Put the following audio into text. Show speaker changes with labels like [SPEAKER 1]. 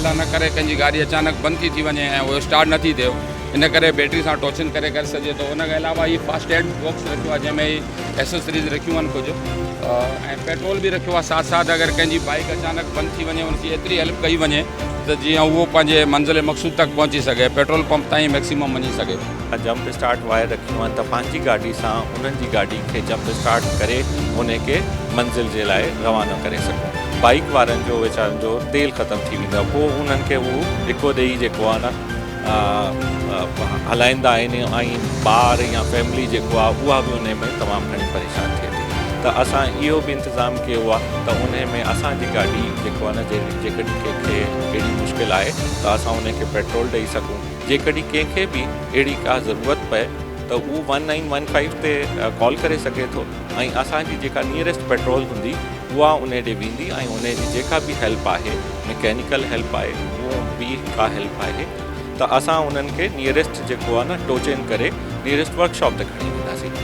[SPEAKER 1] अल्लाह न करे कंहिंजी गाॾी अचानक बंदि थी वञे ऐं उहो स्टार्ट नथी थिए, इन करे बैटरी सां टोचन करे सघे थो। उनखे अलावा ही फास्ट एड बॉक्स रखियो आहे जंहिंमें एसेसरीज़ रखियूं आहिनि कुझु, ऐं पेट्रोल बि रखियो आहे साथ साथ। अगरि कंहिंजी बाइक अचानक बंदि थी वञे उनजी एतिरी हेल्प कई वञे त जीअं उहो पंहिंजे मंज़िल मक़सूद तक पहुची सघे, पेट्रोल पंप ताईं मैक्सिमम वञी सघे।
[SPEAKER 2] जंप स्टार्ट वायर रखियूं आहिनि त पंहिंजी गाॾी सां उन्हनि जी गाॾी खे जंप स्टार्ट करे उनखे मंज़िल जे लाइ रवानो करे सघूं। बाइक वारनि जो वीचारनि जो तेल ख़तमु थी वेंदो आहे, पोइ उन्हनि खे उहो धिको ॾेई जेको आहे न हलाईंदा आहिनि, ऐं ॿार या फैमिली जेको आहे उहा बि उन में तमामु घणी परेशान थिए थी। त असां इहो बि इंतज़ाम कयो आहे त उन में असांजी गाॾी जेको आहे न जेकॾहिं कंहिंखे अहिड़ी मुश्किल आहे त असां उनखे पेट्रोल ॾेई सघूं। जेकॾहिं कंहिंखे बि अहिड़ी का ज़रूरत पए त उहो 1915 ते कॉल करे सघे थो, ऐं असांजी जेका नियरेस्ट पेट्रोल हूंदी उहा उन ॾे वेंदी, ऐं उन जी जेका बि हेल्प आहे, मैकेनिकल हेल्प आहे, उहो बि का हेल्प आहे त असां उन्हनि खे नियरेस्ट जेको आहे न टोचन करे नियरेस्ट वर्कशॉप ते खणी वेंदासीं।